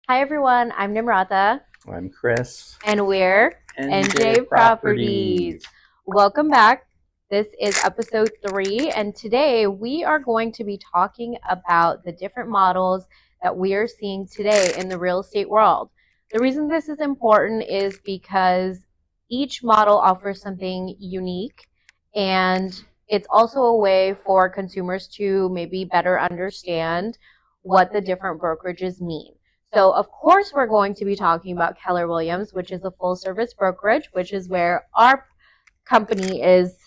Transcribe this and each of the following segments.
Hi everyone, I'm Nimrata I'm Chris. and we're NJ NJ Properties. Properties. Welcome back. This is episode 3, and today we are going to be talking about the different models that we are seeing today in the real estate world. The reason this is important is because each model offers something unique, and it's also a way for consumers to maybe better understand what the different brokerages mean. So, of course, we're going to be talking about Keller Williams, which is a full service brokerage, which is where our company is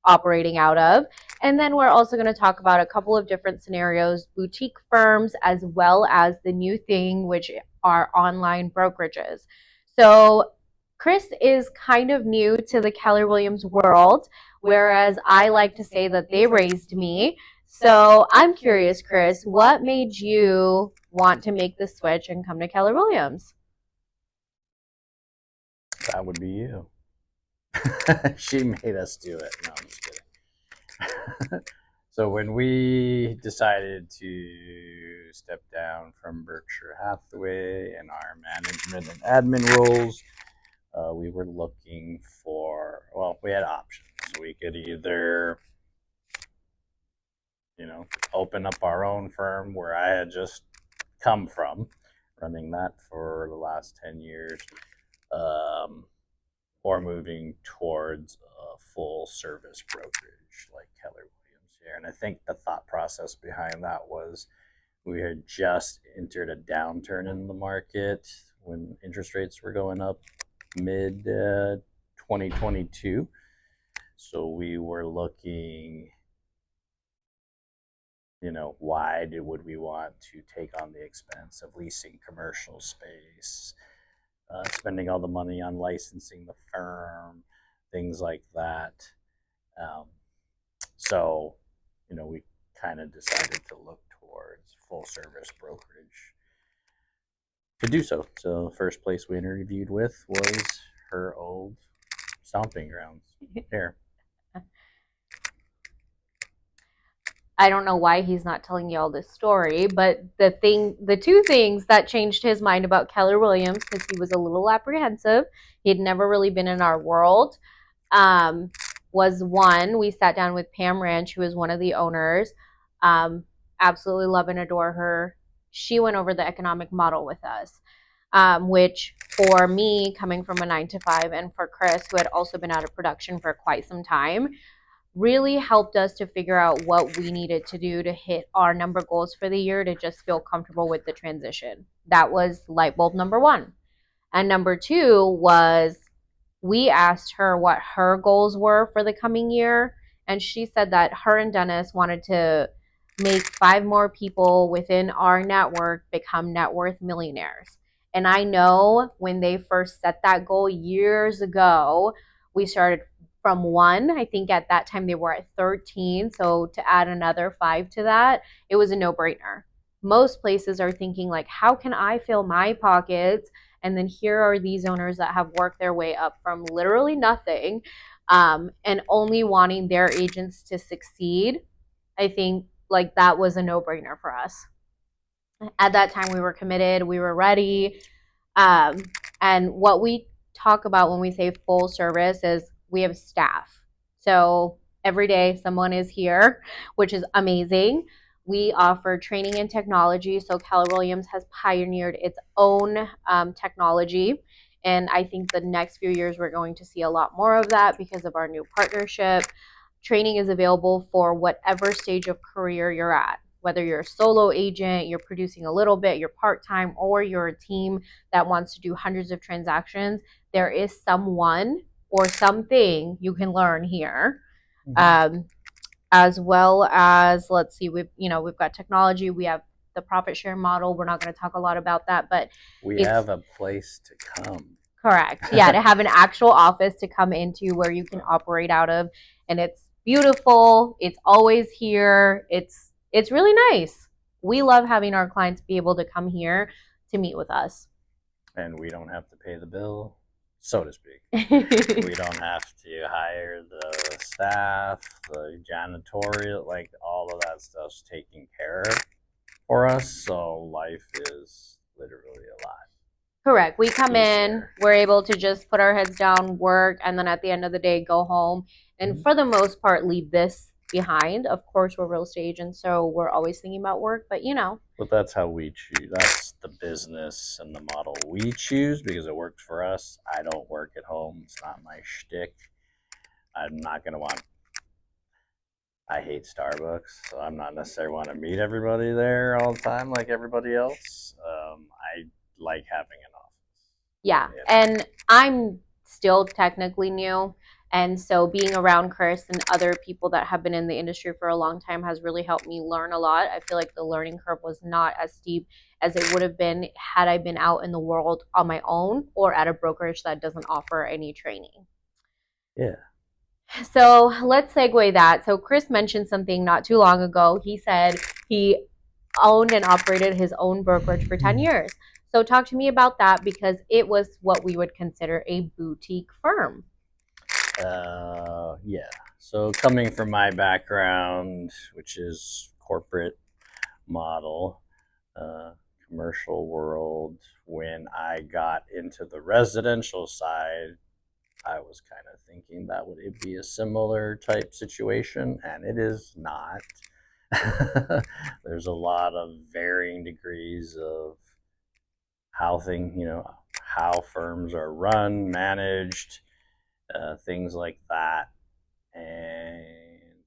operating out of. And then we're also going to talk about a couple of different scenarios, boutique firms, as well as the new thing, which are online brokerages. So, Chris is kind of new to the Keller Williams world, whereas I like to say that they raised me. So I'm curious, Chris, what made you want to make the switch and come to Keller Williams? That would be you. She made us do it. No, I'm just kidding. So when we decided to step down from Berkshire Hathaway and our management and admin roles, we were looking for, well, we had options. We could either, open up our own firm where I had just come from, running that for the last 10 years, um, or moving towards a full service brokerage like Keller Williams here. And I think the thought process behind that was we had just entered a downturn in the market when interest rates were going up mid 2022. So we were looking, why would we want to take on the expense of leasing commercial space, spending all the money on licensing the firm, things like that. Um, so, we kind of decided to look towards full service brokerage to do so. So, the first place we interviewed with was her old stomping grounds here. I don't know why he's not telling you all this story, but the two things that changed his mind about Keller Williams, because he was a little apprehensive, he had never really been in our world, um, was one, we sat down with Pam Ranch, who is one of the owners. Um, Absolutely love and adore her. She went over the economic model with us, which for me, coming from a 9 to 5, and for Chris, who had also been out of production for quite some time, really helped us to figure out what we needed to do to hit our number goals for the year to just feel comfortable with the transition. That was light bulb number one. And number two was we asked her what her goals were for the coming year. And she said that her and Dennis wanted to make 5 more people within our network become net worth millionaires. And I know when they first set that goal years ago, we started from 1. I think at that time they were at 13. So to add another 5 to that, it was a no brainer. Most places are thinking, like, how can I fill my pockets? And then here are these owners that have worked their way up from literally nothing, and only wanting their agents to succeed. I think like that was a no brainer for us. At that time, we were committed, we were ready. Um, and what we talk about when we say full service is we have staff. So every day someone is here, which is amazing. We offer training and technology. So Keller Williams has pioneered its own technology. And I think the next few years we're going to see a lot more of that because of our new partnership. Training is available for whatever stage of career you're at, whether you're a solo agent, you're producing a little bit, you're part-time, or you're a team that wants to do hundreds of transactions. There is someone or something you can learn here. Mm-hmm. As well as, let's see, we've got technology, we have the profit share model. We're not going to talk a lot about that, but we have a place to come. Correct. Yeah, to have an actual office to come into where you can operate out of, and it's beautiful. It's always here. It's really nice. We love having our clients be able to come here to meet with us. And we don't have to pay the bill, so to speak. We don't have to hire the staff, the janitorial, like all of that stuff's taken care of for us. So life is literally a lot Correct. We come in, easier. we're able to just put our heads down, work, and then at the end of the day, go home. And for the most part, leave this behind. Of course, we're real estate agents, so we're always thinking about work, but But that's how we choose. That's the business and the model we choose because it works for us. I don't work at home. It's not my shtick. I'm not going to want. I hate Starbucks, so I'm not necessarily want to meet everybody there all the time like everybody else. I like having an office. yeah. You know? And I'm still technically new. And so being around Chris and other people that have been in the industry for a long time has really helped me learn a lot. I feel like the learning curve was not as steep as it would have been had I been out in the world on my own or at a brokerage that doesn't offer any training. Yeah. So let's segue that. So Chris mentioned something not too long ago. He said he owned and operated his own brokerage for 10 years. So talk to me about that because it was what we would consider a boutique firm. Yeah. So coming from my background, which is corporate model, uh, commercial world, when I got into the residential side, I was kind of thinking that would be a similar type situation, and it is not. There's a lot of varying degrees of how firms are run, managed, things like that. And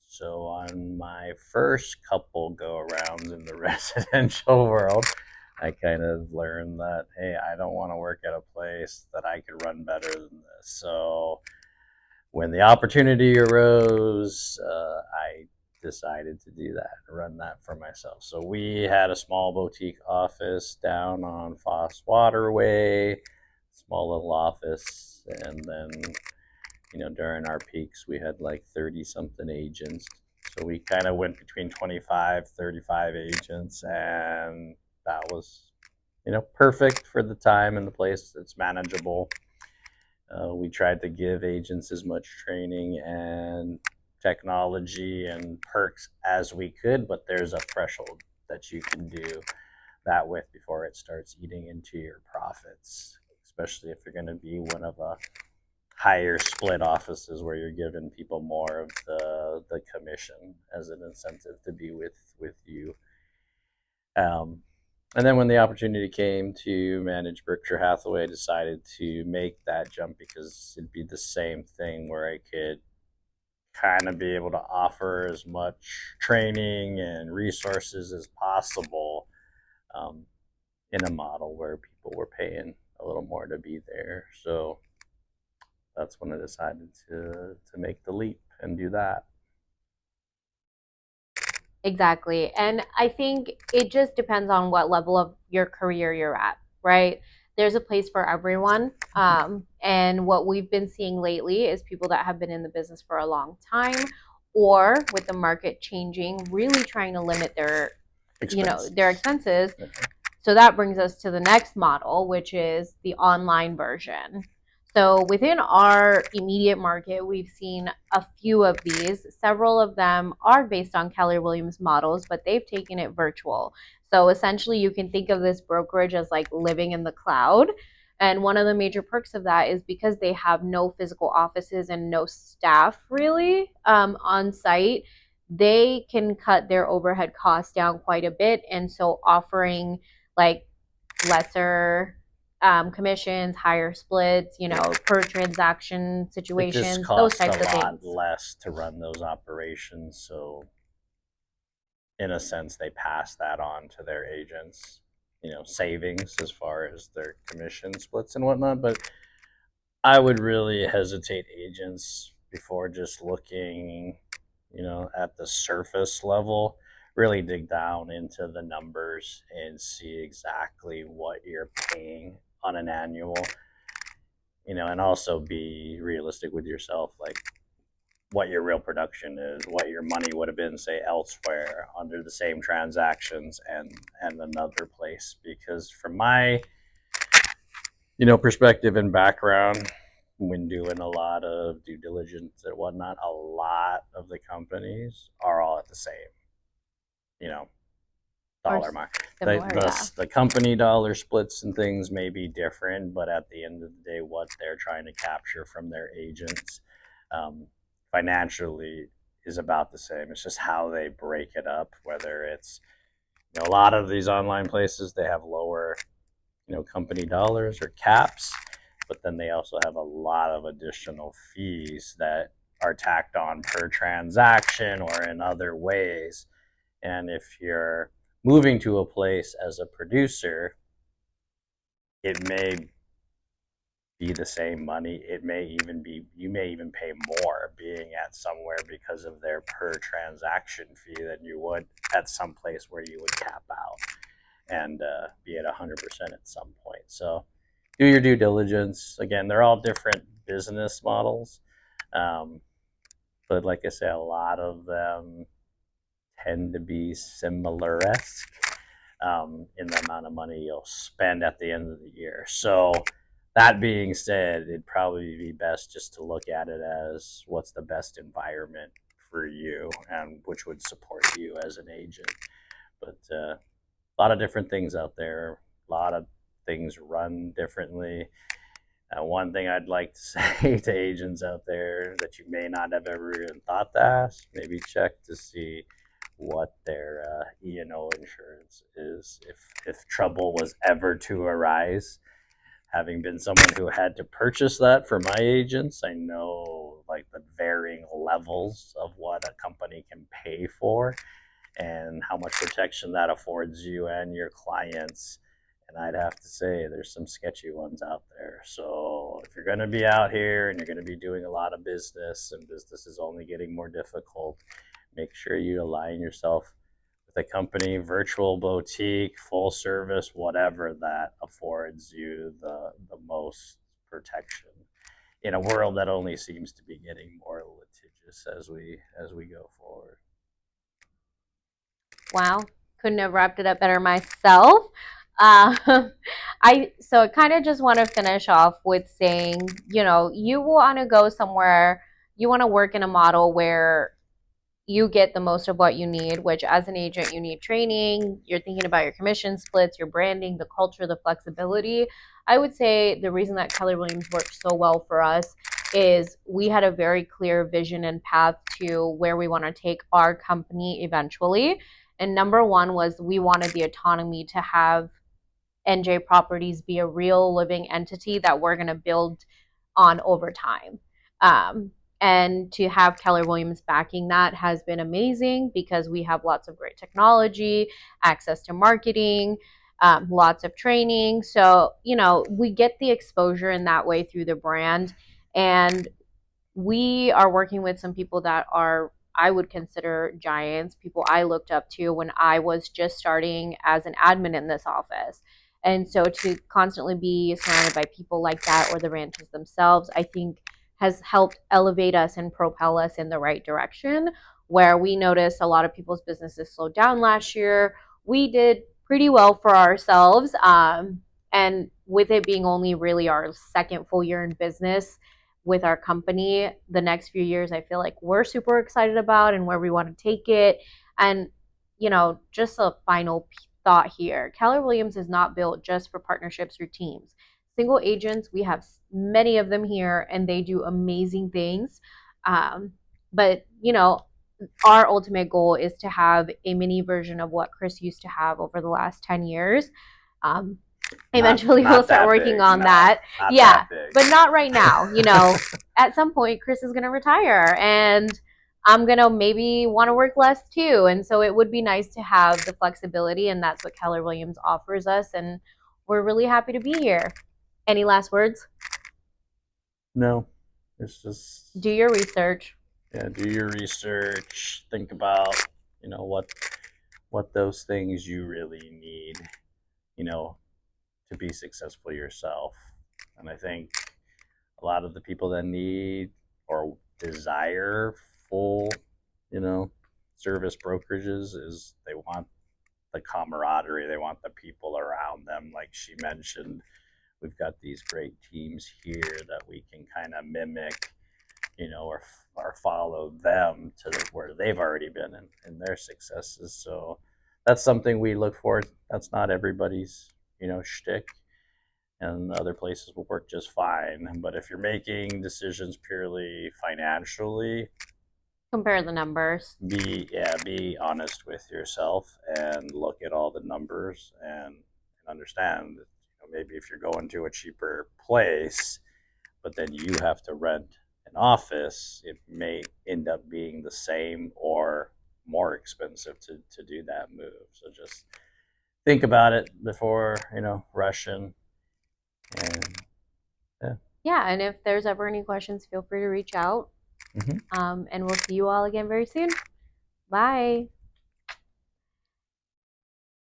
so on my first couple go arounds in the residential world, I kind of learned that, hey, I don't want to work at a place that I could run better than this. So when the opportunity arose, I decided to do that, run that for myself. So we had a small boutique office down on Foss Waterway, small little office, and then during our peaks, we had like 30 something agents. So we kind of went between 25, 35 agents, and that was, perfect for the time and the place. It's manageable. We tried to give agents as much training and technology and perks as we could, but there's a threshold that you can do that with before it starts eating into your profits, especially if you're going to be one of a higher split offices where you're giving people more of the commission as an incentive to be with you. And then when the opportunity came to manage Berkshire Hathaway, I decided to make that jump because it'd be the same thing where I could kind of be able to offer as much training and resources as possible, um, in a model where people were paying a little more to be there. So that's when I decided to make the leap and do that. Exactly. And I think it just depends on what level of your career you're at, right? There's a place for everyone. And what we've been seeing lately is people that have been in the business for a long time or with the market changing, really trying to limit their expenses. So that brings us to the next model, which is the online version. So within our immediate market, we've seen a few of these. Several of them are based on Keller Williams models, but they've taken it virtual. So essentially, you can think of this brokerage as like living in the cloud. And one of the major perks of that is because they have no physical offices and no staff really on site, they can cut their overhead costs down quite a bit. And so offering like lesser commissions, higher splits, per transaction It just situations, those costs types a of lot things. less to run those operations. So in a sense, they pass that on to their agents, savings as far as their commission splits and whatnot. But I would really hesitate agents before just looking, at the surface level. Really dig down into the numbers and see exactly what you're paying on an annual, and also be realistic with yourself. Like, what your real production is, what your money would have been, say, elsewhere under the same transactions and another place. Because from my perspective and background, when doing a lot of due diligence and whatnot, a lot of the companies are all at the same, you know dollar amount. Similar, yeah. The company dollar splits and things may be different, but at the end of the day, what they're trying to capture from their agents um, financially is about the same. It's just how they break it up, whether it's a lot of these online places, they have lower company dollars or caps, but then they also have a lot of additional fees that are tacked on per transaction or in other ways. And if you're moving to a place as a producer, it may be the same money. It may even be, you may even pay more being at somewhere because of their per transaction fee than you would at some place where you would cap out and be at 100% at some point. So do your due diligence. Again, they're all different business models. But like I say, a lot of them tend to be similar-esque in the amount of money you'll spend at the end of the year. So that being said, it'd probably be best just to look at it as what's the best environment for you and which would support you as an agent. But a lot of different things out there. A lot of things run differently. One thing I'd like to say to agents out there that you may not have ever even thought to ask, maybe check to see what their E&O insurance is if trouble was ever to arise. Having been someone who had to purchase that for my agents, I know like the varying levels of what a company can pay for and how much protection that affords you and your clients. And I'd have to say there's some sketchy ones out there. So if you're going to be out here and you're going to be doing a lot of business and business is only getting more difficult, make sure you align yourself with a company, virtual boutique, full service, whatever that affords you the most protection in a world that only seems to be getting more litigious as we go forward. Wow, couldn't have wrapped it up better myself. Uh, I kind of just want to finish off with saying, you want to go somewhere, you want to work in a model where you get the most of what you need, which as an agent, you need training, you're thinking about your commission splits, your branding, the culture, the flexibility. I would say the reason that Keller Williams worked so well for us is we had a very clear vision and path to where we want to take our company eventually. And number one was we wanted the autonomy to have NJ Properties be a real living entity that we're going to build on over time. Um, and to have Keller Williams backing that has been amazing because we have lots of great technology, access to marketing, lots of training. So, we get the exposure in that way through the brand. And we are working with some people that are, I would consider giants, people I looked up to when I was just starting as an admin in this office. And so to constantly be surrounded by people like that or the ranchers themselves, I think has helped elevate us and propel us in the right direction. Where we noticed a lot of people's businesses slowed down last year, we did pretty well for ourselves. And with it being only really our second full year in business, with our company, the next few years I feel like we're super excited about and where we want to take it. And just a final thought here, Keller Williams is not built just for partnerships or teams. Single agents, we have many of them here and they do amazing things. But our ultimate goal is to have a mini version of what Chris used to have over the last 10 years. Eventually we'll start working on that. Yeah, but not right now. At some point Chris is going to retire and I'm going to maybe want to work less too. And so it would be nice to have the flexibility, and that's what Keller Williams offers us. And we're really happy to be here. Any last words? No, it's just do your research. Yeah, do your research. Think about what those things you really need, to be successful yourself. And I think a lot of the people that need or desire full, service brokerages is they want the camaraderie, they want the people around them. Like she mentioned, we've got these great teams here that we can kind of mimic, or follow them to where they've already been in their successes. So that's something we look for. That's not everybody's, shtick, and other places will work just fine. But if you're making decisions purely financially, Compare the numbers. be honest with yourself and look at all the numbers and understand that, maybe if you're going to a cheaper place, but then you have to rent an office, it may end up being the same or more expensive to do that move. So just think about it before, rushing. And yeah. Yeah, and if there's ever any questions, feel free to reach out. Mm-hmm. And we'll see you all again very soon. Bye.